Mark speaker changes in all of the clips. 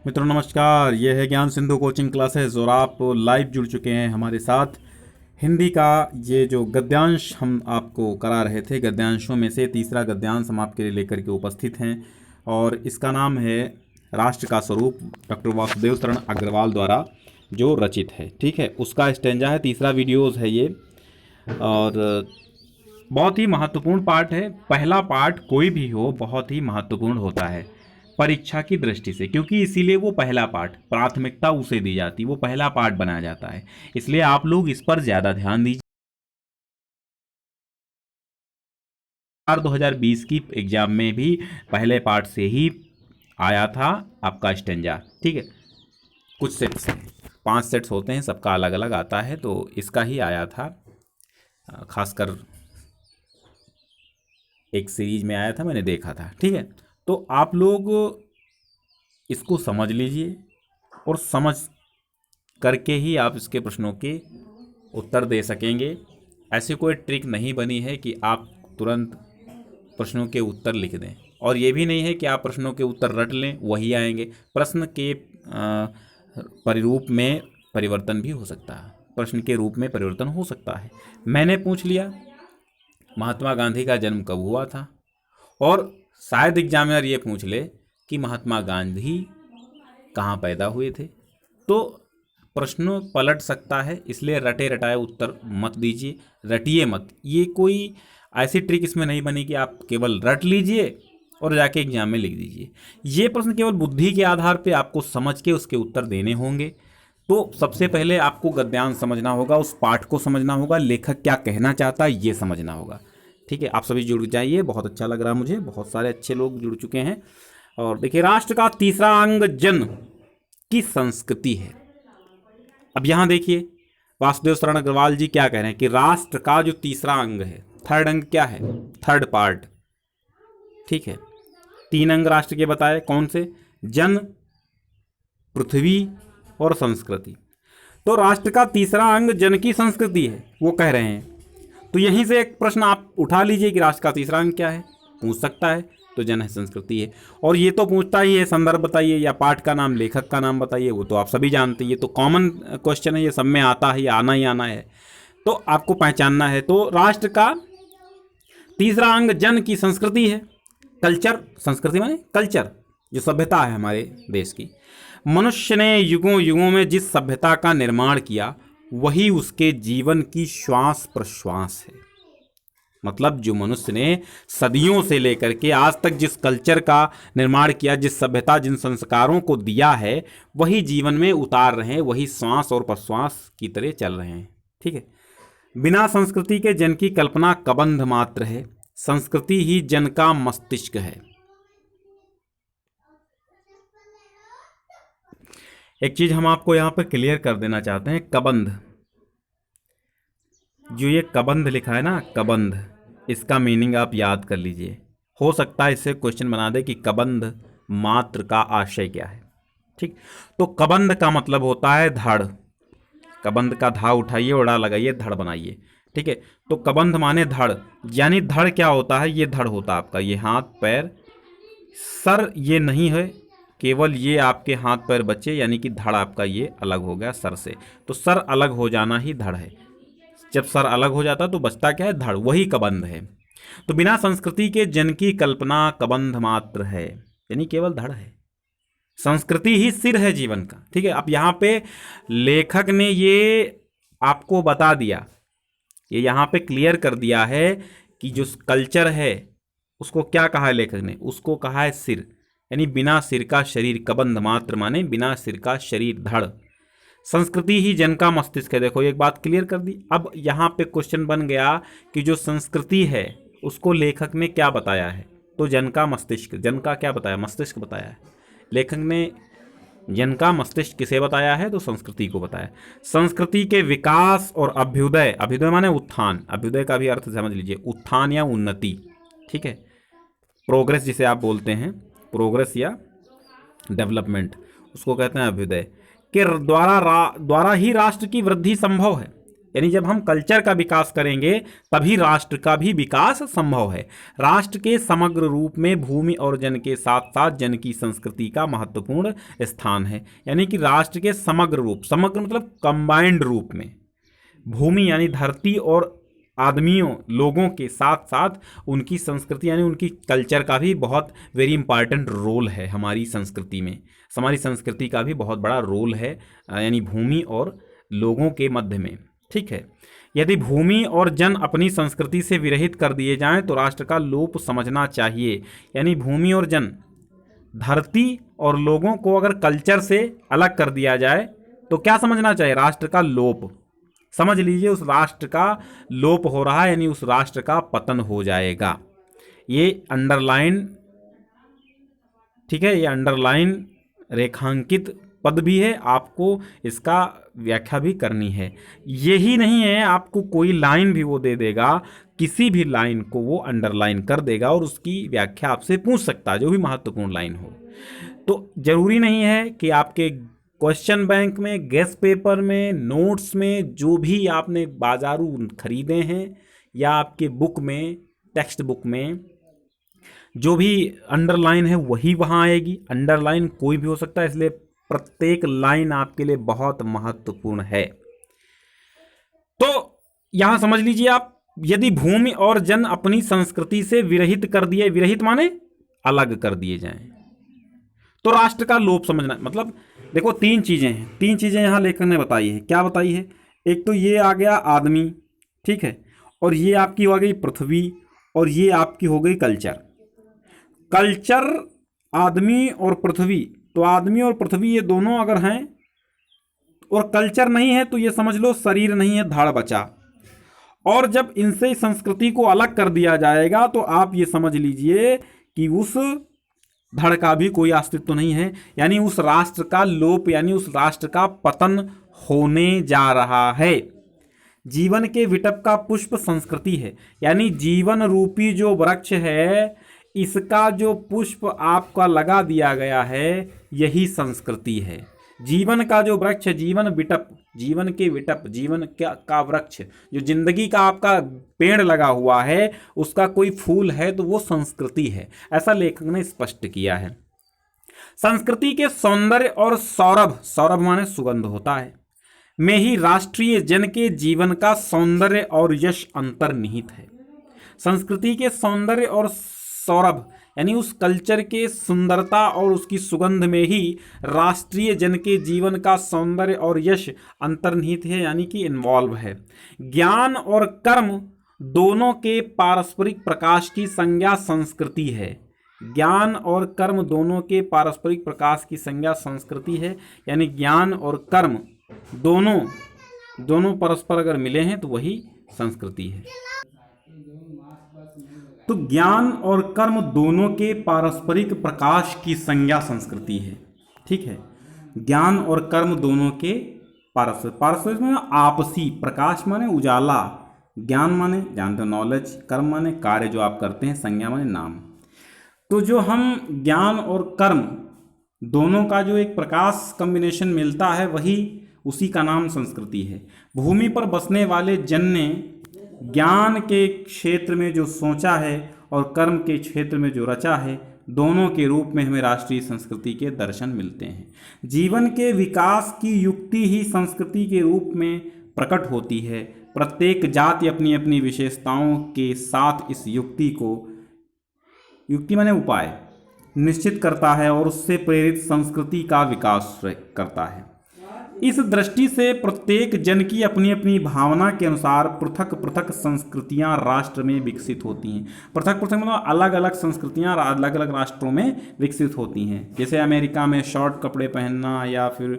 Speaker 1: मित्रों नमस्कार, ये है ज्ञान सिंधु कोचिंग क्लासेस और आप लाइव जुड़ चुके हैं हमारे साथ। हिंदी का ये जो गद्यांश हम आपको करा रहे थे, गद्यांशों में से तीसरा गद्यांश हम आपके लिए लेकर के उपस्थित हैं और इसका नाम है राष्ट्र का स्वरूप, डॉक्टर वासुदेव शरण अग्रवाल द्वारा जो रचित है। ठीक है, उसका स्टेंजा है, तीसरा वीडियोज़ है ये और बहुत ही महत्वपूर्ण पाठ है। पहला पाठ कोई भी हो बहुत ही महत्वपूर्ण होता है परीक्षा की दृष्टि से, क्योंकि इसीलिए वो पहला पाठ प्राथमिकता उसे दी जाती, वो पहला पाठ बनाया जाता है। इसलिए आप लोग इस पर ज़्यादा ध्यान दीजिए। 2020 की एग्जाम में भी पहले पाठ से ही आया था आपका स्टेंजा। ठीक है, कुछ सेट्स हैं, 5 सेट्स होते हैं, सबका अलग अलग आता है, तो इसका ही आया था। खासकर एक सीरीज में आया था, मैंने देखा था। ठीक है, तो आप लोग इसको समझ लीजिए और समझ करके ही आप इसके प्रश्नों के उत्तर दे सकेंगे। ऐसी कोई ट्रिक नहीं बनी है कि आप तुरंत प्रश्नों के उत्तर लिख दें, और ये भी नहीं है कि आप प्रश्नों के उत्तर रट लें वही आएंगे। प्रश्न के परिरूप में परिवर्तन भी हो सकता है, प्रश्न के रूप में परिवर्तन हो सकता है। मैंने पूछ लिया महात्मा गांधी का जन्म कब हुआ था, और शायद एग्जामिनर ये पूछ ले कि महात्मा गांधी कहाँ पैदा हुए थे, तो प्रश्न पलट सकता है। इसलिए रटे रटाए उत्तर मत दीजिए, रटिए मत। ये कोई ऐसी ट्रिक इसमें नहीं बनी कि आप केवल रट लीजिए और जाके एग्जाम में लिख दीजिए। ये प्रश्न केवल बुद्धि के आधार पे आपको समझ के उसके उत्तर देने होंगे। तो सबसे पहले आपको गद्यांश समझना होगा, उस पाठ को समझना होगा, लेखक क्या कहना चाहता है ये समझना होगा। ठीक है, आप सभी जुड़ जाइए, बहुत अच्छा लग रहा है मुझे, बहुत सारे अच्छे लोग जुड़ चुके हैं। और देखिए, राष्ट्र का तीसरा अंग जन की संस्कृति है। अब यहाँ देखिए वासुदेव शरण अग्रवाल जी क्या कह रहे हैं कि राष्ट्र का जो तीसरा अंग है, थर्ड अंग क्या है, थर्ड पार्ट। ठीक है, 3 अंग राष्ट्र के बताए, कौन से? जन, पृथ्वी और संस्कृति। तो राष्ट्र का तीसरा अंग जन की संस्कृति है, वो कह रहे हैं। तो यहीं से एक प्रश्न आप उठा लीजिए कि राष्ट्र का तीसरा अंग क्या है, पूछ सकता है। तो जन है, संस्कृति है, और ये तो पूछता ही है संदर्भ बताइए या पाठ का नाम, लेखक का नाम बताइए, वो तो आप सभी जानते हैं, ये तो कॉमन क्वेश्चन है, ये सब में आता है, ये आना ही आना है, तो आपको पहचानना है। तो राष्ट्र का तीसरा अंग जन की संस्कृति है। कल्चर, संस्कृति माने कल्चर, जो सभ्यता है हमारे देश की। मनुष्य ने युगों युगों में जिस सभ्यता का निर्माण किया वही उसके जीवन की श्वास प्रश्वास है। मतलब जो मनुष्य ने सदियों से लेकर के आज तक जिस कल्चर का निर्माण किया, जिस सभ्यता, जिन संस्कारों को दिया है, वही जीवन में उतार रहे हैं, वही श्वास और प्रश्वास की तरह चल रहे हैं। ठीक है, बिना संस्कृति के जन की कल्पना कबंध मात्र है, संस्कृति ही जन का मस्तिष्क है। एक चीज हम आपको यहां पर क्लियर कर देना चाहते हैं, कबंध, जो ये कबंध लिखा है ना, कबंध, इसका मीनिंग आप याद कर लीजिए। हो सकता है इससे क्वेश्चन बना दे कि कबंध मात्र का आशय क्या है। ठीक, तो कबंध का मतलब होता है धड़। कबंध का धा उठाइए, ओढ़ा लगाइए, धड़ बनाइए। ठीक है, तो कबंध माने धड़, यानी धड़ क्या होता है, ये धड़ होता है आपका, ये हाथ पैर, सर ये नहीं है, केवल ये आपके हाथ पैर बचे, यानी कि धड़ आपका ये अलग हो गया सर से। तो सर अलग हो जाना ही धड़ है। जब सर अलग हो जाता तो बचता क्या है, धड़, वही कबंध है। तो बिना संस्कृति के जन की कल्पना कबंध मात्र है, यानी केवल धड़ है। संस्कृति ही सिर है जीवन का। ठीक है, अब यहाँ पे लेखक ने ये आपको बता दिया, ये यहाँ पे क्लियर कर दिया है कि जो कल्चर है उसको क्या कहा है लेखक ने, उसको कहा है सिर, यानी बिना सिर का शरीर, कबंध मात्र माने बिना सिर का शरीर, धड़। संस्कृति ही जन का मस्तिष्क है। देखो एक बात क्लियर कर दी। अब यहाँ पे क्वेश्चन बन गया कि जो संस्कृति है उसको लेखक ने क्या बताया है, तो जन का मस्तिष्क, जन का क्या बताया, मस्तिष्क बताया है। लेखक ने जन का मस्तिष्क किसे बताया है, तो संस्कृति को बताया। संस्कृति के विकास और अभ्युदय, अभ्युदय माने उत्थान, अभ्युदय का भी अर्थ समझ लीजिए, उत्थान या उन्नति। ठीक है, प्रोग्रेस जिसे आप बोलते हैं, प्रोग्रेस या डेवलपमेंट, उसको कहते हैं अभ्युदय, के द्वारा ही राष्ट्र की वृद्धि संभव है। यानी जब हम कल्चर का विकास करेंगे तभी राष्ट्र का भी विकास संभव है। राष्ट्र के समग्र रूप में भूमि और जन के साथ साथ जन की संस्कृति का महत्वपूर्ण स्थान है। यानी कि राष्ट्र के समग्र रूप, समग्र मतलब कंबाइंड रूप में, भूमि यानी धरती और आदमियों, लोगों के साथ साथ उनकी संस्कृति यानी उनकी कल्चर का भी बहुत वेरी इंपॉर्टेंट रोल है हमारी संस्कृति में। हमारी संस्कृति का भी बहुत बड़ा रोल है, यानी भूमि और लोगों के मध्य में। ठीक है, यदि भूमि और जन अपनी संस्कृति से विरहित कर दिए जाएं तो राष्ट्र का लोप समझना चाहिए। यानी भूमि और जन, धरती और लोगों को अगर कल्चर से अलग कर दिया जाए तो क्या समझना चाहिए? राष्ट्र का लोप। समझ लीजिए उस राष्ट्र का लोप हो रहा है, यानी उस राष्ट्र का पतन हो जाएगा। ये अंडरलाइन, ठीक है, ये अंडरलाइन रेखांकित पद भी है, आपको इसका व्याख्या भी करनी है। यही नहीं है, आपको कोई लाइन भी वो दे देगा, किसी भी लाइन को वो अंडरलाइन कर देगा और उसकी व्याख्या आपसे पूछ सकता है, जो भी महत्वपूर्ण लाइन हो। तो जरूरी नहीं है कि आपके क्वेश्चन बैंक में, गेस्ट पेपर में, नोट्स में, जो भी आपने बाजारू खरीदे हैं या आपके बुक में, टेक्स्ट बुक में जो भी अंडरलाइन है वही वहाँ आएगी। अंडरलाइन कोई भी हो सकता है, इसलिए प्रत्येक लाइन आपके लिए बहुत महत्वपूर्ण है। तो यहां समझ लीजिए आप, यदि भूमि और जन अपनी संस्कृति से विरहित कर दिए, विरहित माने अलग कर दिए जाएं, तो राष्ट्र का लोप समझना। मतलब देखो तीन चीजें हैं, तीन चीजें यहां लेखक ने बताई है। क्या बताई है? एक तो ये आ गया आदमी, ठीक है, और ये आपकी हो गई पृथ्वी, और ये आपकी हो गई कल्चर। कल्चर, आदमी और पृथ्वी, तो आदमी और पृथ्वी ये दोनों अगर हैं और कल्चर नहीं है तो ये समझ लो शरीर नहीं है, धड़ बचा। और जब इनसे संस्कृति को अलग कर दिया जाएगा तो आप ये समझ लीजिए कि उस धड़ का भी कोई अस्तित्व तो नहीं है, यानी उस राष्ट्र का लोप, यानी उस राष्ट्र का पतन होने जा रहा है। जीवन के विटप का पुष्प संस्कृति है, यानी जीवन रूपी जो वृक्ष है, इसका जो पुष्प आपका लगा दिया गया है, यही संस्कृति है। जीवन का जो वृक्ष, जीवन विटप, जीवन के विटप, जीवन का वृक्ष, जो जिंदगी का आपका पेड़ लगा हुआ है, उसका कोई फूल है तो वो संस्कृति है। ऐसा लेखक ने स्पष्ट किया है। संस्कृति के सौंदर्य और सौरभ, सौरभ माने सुगंध होता है, में ही राष्ट्रीय जन के जीवन का सौंदर्य और यश अंतर्निहित है। संस्कृति के सौंदर्य और सौरभ यानी उस कल्चर के सुंदरता और उसकी सुगंध में ही राष्ट्रीय जन के जीवन का सौंदर्य और यश अंतर्निहित है, यानी कि इन्वॉल्व है। ज्ञान और कर्म दोनों के पारस्परिक प्रकाश की संज्ञा संस्कृति है। ज्ञान और कर्म दोनों के पारस्परिक प्रकाश की संज्ञा संस्कृति है, यानी ज्ञान और कर्म दोनों परस्पर अगर मिले हैं तो वही संस्कृति है। तो ज्ञान और कर्म दोनों के पारस्परिक प्रकाश की संज्ञा संस्कृति है। ठीक है, ज्ञान और कर्म दोनों के पारस्परिक में आपसी, प्रकाश माने उजाला, ज्ञान माने जानते हो नॉलेज, कर्म माने कार्य जो आप करते हैं, संज्ञा माने नाम। तो जो हम ज्ञान और कर्म दोनों का जो एक प्रकाश कॉम्बिनेशन मिलता है, वही उसी का नाम संस्कृति है। भूमि पर बसने वाले जन ने ज्ञान के क्षेत्र में जो सोचा है और कर्म के क्षेत्र में जो रचा है, दोनों के रूप में हमें राष्ट्रीय संस्कृति के दर्शन मिलते हैं। जीवन के विकास की युक्ति ही संस्कृति के रूप में प्रकट होती है। प्रत्येक जाति अपनी अपनी विशेषताओं के साथ इस युक्ति माने उपाय निश्चित करता है और उससे प्रेरित संस्कृति का विकास करता है। इस दृष्टि से प्रत्येक जन की अपनी अपनी भावना के अनुसार पृथक पृथक संस्कृतियां राष्ट्र में विकसित होती हैं। पृथक पृथक मतलब अलग अलग संस्कृतियां अलग अलग राष्ट्रों में विकसित होती हैं। जैसे अमेरिका में शॉर्ट कपड़े पहनना या फिर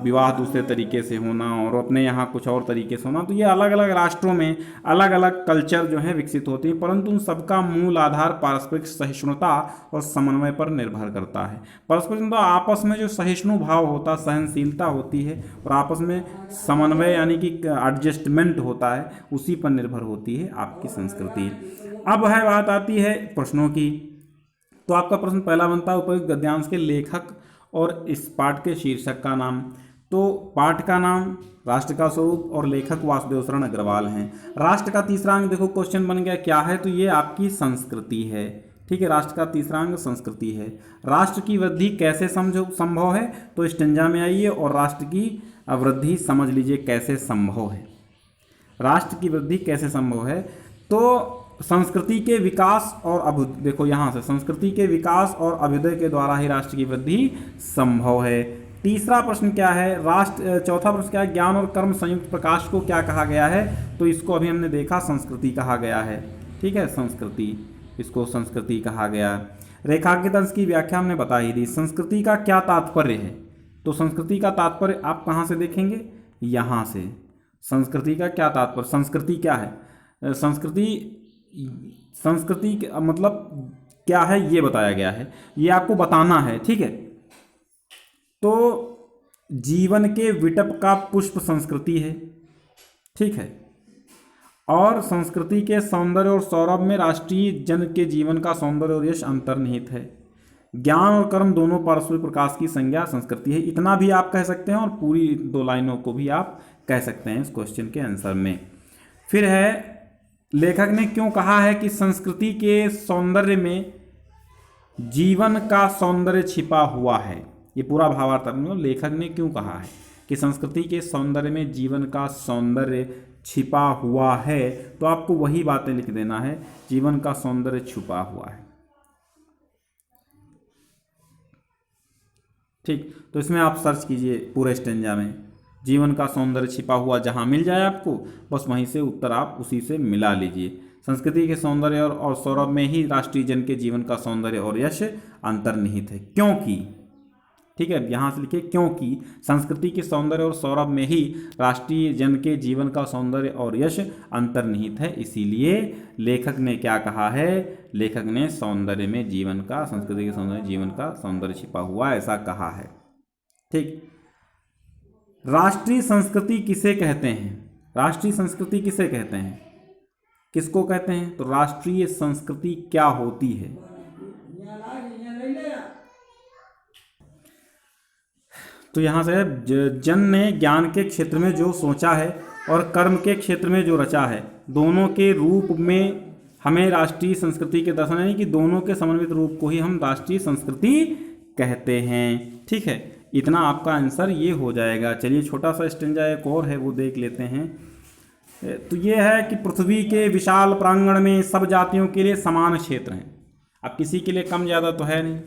Speaker 1: विवाह दूसरे तरीके से होना और अपने यहाँ कुछ और तरीके से होना, तो ये अलग अलग राष्ट्रों में अलग अलग कल्चर जो है विकसित होती हैं, परंतु उन सबका मूल आधार पारस्परिक सहिष्णुता और समन्वय पर निर्भर करता है। पारस्परिक आपस में जो सहिष्णु भाव होता, सहनशीलता होती है और आपस में समन्वय यानी कि एडजस्टमेंट होता है, उसी पर निर्भर होती है आपकी संस्कृति। अब है बात आती है प्रश्नों की। तो आपका प्रश्न पहला बनता है उपयुक्त गद्यांश के लेखक और इस पाठ के शीर्षक का नाम। तो पाठ का नाम, राष्ट्र का स्वरूप और लेखक वासुदेव शरण अग्रवाल हैं। राष्ट्र का तीसरा अंग देखो क्वेश्चन बन गया क्या है, तो ये आपकी संस्कृति है। ठीक है, राष्ट्र का तीसरा अंग संस्कृति है। राष्ट्र की वृद्धि कैसे संभव है, तो स्टेंजा में आइए और राष्ट्र की वृद्धि समझ लीजिए कैसे संभव है। राष्ट्र की वृद्धि कैसे संभव है, तो संस्कृति के विकास और देखो यहाँ से संस्कृति के विकास और अभ्युदय के द्वारा ही राष्ट्र की वृद्धि संभव है। तीसरा प्रश्न क्या है, चौथा प्रश्न क्या है, ज्ञान और कर्म संयुक्त प्रकाश को क्या कहा गया है, तो इसको अभी हमने देखा संस्कृति कहा गया है। ठीक है, संस्कृति, इसको संस्कृति कहा गया। रेखांकित अंश की व्याख्या हमने बता ही दी। संस्कृति का क्या तात्पर्य है, तो संस्कृति का तात्पर्य आप कहाँ से देखेंगे, यहाँ से। संस्कृति का क्या तात्पर्य, संस्कृति क्या है, संस्कृति मतलब क्या है ये बताया गया है, ये आपको बताना है। ठीक है, तो जीवन के विटप का पुष्प संस्कृति है। ठीक है, और संस्कृति के सौंदर्य और सौरभ में राष्ट्रीय जन के जीवन का सौंदर्य और यश अंतर्निहित है। ज्ञान और कर्म दोनों पारस्परिक प्रकाश की संज्ञा संस्कृति है। इतना भी आप कह सकते हैं और पूरी 2 लाइनों को भी आप कह सकते हैं इस क्वेश्चन के आंसर में। फिर है, लेखक ने क्यों कहा है कि संस्कृति के सौंदर्य में जीवन का सौंदर्य छिपा हुआ है, ये पूरा भावार्थ लेखक ने क्यों कहा है कि संस्कृति के सौंदर्य में जीवन का सौंदर्य छिपा हुआ है, तो आपको वही बातें लिख देना है, जीवन का सौंदर्य छुपा हुआ है। ठीक, तो इसमें आप सर्च कीजिए पूरे स्टेंजा में, जीवन का सौंदर्य छिपा हुआ जहां मिल जाए आपको, बस वहीं से उत्तर आप उसी से मिला लीजिए। संस्कृति के सौंदर्य और सौरभ में ही राष्ट्रीय जन के जीवन का सौंदर्य और यश अंतर्निहित है। क्योंकि, ठीक है, यहाँ से लिखिए, क्योंकि संस्कृति के सौंदर्य और सौरभ में ही राष्ट्रीय जन के जीवन का सौंदर्य और यश अंतर्निहित है, इसीलिए लेखक ने क्या कहा है, लेखक ने सौंदर्य में जीवन का, संस्कृति के सौंदर्य जीवन का सौंदर्य छिपा हुआ ऐसा कहा है। ठीक, राष्ट्रीय संस्कृति किसे कहते हैं, राष्ट्रीय संस्कृति किसे कहते हैं, किसको कहते हैं, तो राष्ट्रीय संस्कृति क्या होती है। तो यहाँ से जन ने ज्ञान के क्षेत्र में जो सोचा है और कर्म के क्षेत्र में जो रचा है, दोनों के रूप में हमें राष्ट्रीय संस्कृति के दर्शन, यानी कि दोनों के समन्वित रूप को ही हम राष्ट्रीय संस्कृति कहते हैं। ठीक है, इतना आपका आंसर ये हो जाएगा। चलिए छोटा सा स्टेंजा एक और है वो देख लेते हैं। तो ये है कि पृथ्वी के विशाल प्रांगण में सब जातियों के लिए समान क्षेत्र हैं। अब किसी के लिए कम ज़्यादा तो है नहीं,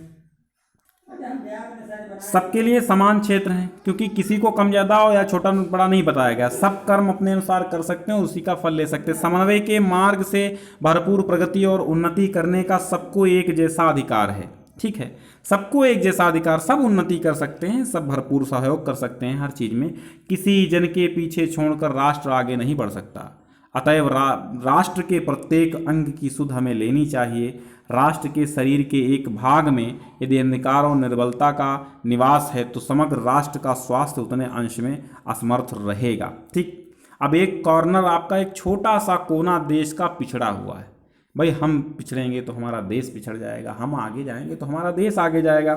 Speaker 1: सबके लिए समान क्षेत्र हैं, क्योंकि किसी को कम ज़्यादा हो या छोटा बड़ा नहीं बताया गया। सब कर्म अपने अनुसार कर सकते हैं और उसी का फल ले सकते हैं। समन्वय के मार्ग से भरपूर प्रगति और उन्नति करने का सबको एक जैसा अधिकार है। ठीक है, सबको एक जैसा अधिकार, सब उन्नति कर सकते हैं, सब भरपूर सहयोग कर सकते हैं हर चीज़ में। किसी जन के पीछे छोड़कर राष्ट्र आगे नहीं बढ़ सकता। अतएव राष्ट्र के प्रत्येक अंग की सुध हमें लेनी चाहिए। राष्ट्र के शरीर के एक भाग में यदि अंधकार और निर्बलता का निवास है तो समग्र राष्ट्र का स्वास्थ्य उतने अंश में असमर्थ रहेगा। ठीक, अब एक कॉर्नर आपका, एक छोटा सा कोना देश का पिछड़ा हुआ है। भाई हम पिछड़ेंगे तो हमारा देश पिछड़ जाएगा, हम आगे जाएंगे तो हमारा देश आगे जाएगा।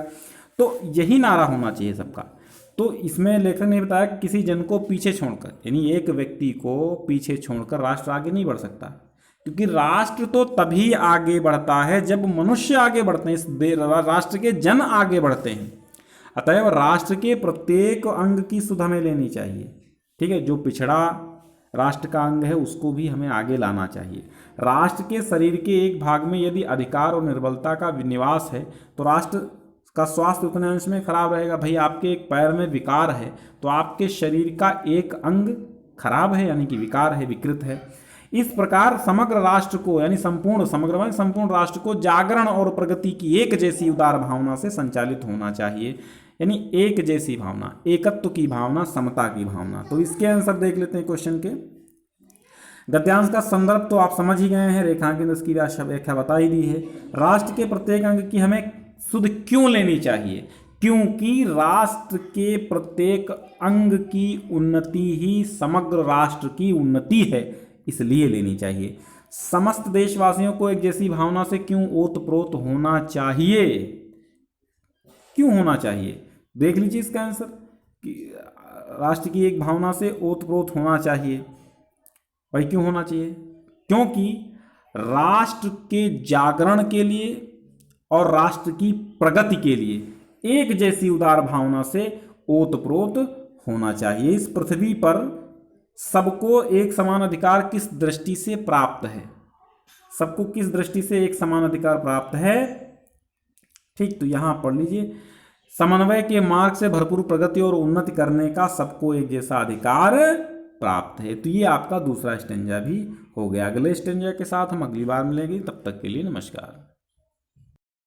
Speaker 1: तो यही नारा होना चाहिए सबका। तो इसमें लेखक ने बताया कि किसी जन को पीछे छोड़कर, यानी एक व्यक्ति को पीछे छोड़कर राष्ट्र आगे नहीं बढ़ सकता, क्योंकि राष्ट्र तो तभी आगे बढ़ता है जब मनुष्य आगे बढ़ते हैं, इस राष्ट्र के जन आगे बढ़ते हैं। अतएव राष्ट्र के प्रत्येक अंग की सुध हमें लेनी चाहिए। ठीक है, जो पिछड़ा राष्ट्र का अंग है उसको भी हमें आगे लाना चाहिए। राष्ट्र के शरीर के एक भाग में यदि अधिकार और निर्बलता का निवास है तो राष्ट्र का स्वास्थ्य उतने अंश में खराब रहेगा। भाई आपके एक पैर में विकार है तो आपके शरीर का एक अंग खराब है, यानी कि विकार है, विकृत है। इस प्रकार समग्र राष्ट्र को, यानी संपूर्ण राष्ट्र को जागरण और प्रगति की एक जैसी उदार भावना से संचालित होना चाहिए। यानी एक जैसी भावना, एकत्व की भावना, समता की भावना। तो इसके आंसर देख लेते हैं क्वेश्चन के। गद्यांश का संदर्भ तो आप समझ ही गए हैं, रेखांकन इसकी व्याख्या बता ही दी है। राष्ट्र के प्रत्येक अंग की हमें सुध क्यों लेनी चाहिए, क्योंकि राष्ट्र के प्रत्येक अंग की उन्नति ही समग्र राष्ट्र की उन्नति है, इसलिए लेनी चाहिए। समस्त देशवासियों को एक जैसी भावना से क्यों ओतप्रोत होना चाहिए, क्यों होना चाहिए, देख लीजिए इसका आंसर। कि राष्ट्र की एक भावना से ओतप्रोत होना चाहिए। भाई क्यों होना चाहिए? क्योंकि राष्ट्र के जागरण के लिए और राष्ट्र की प्रगति के लिए एक जैसी उदार भावना से ओतप्रोत होना चाहिए। इस पृथ्वी पर सबको एक समान अधिकार किस दृष्टि से प्राप्त है? सबको किस दृष्टि से एक समान अधिकार प्राप्त है? ठीक, तो यहां पढ़ लीजिए, समन्वय के मार्ग से भरपूर प्रगति और उन्नति करने का सबको एक जैसा अधिकार प्राप्त है। तो ये आपका दूसरा स्टेंजा भी हो गया। अगले स्टेंजा के साथ हम अगली बार मिलेंगे, तब तक के लिए नमस्कार।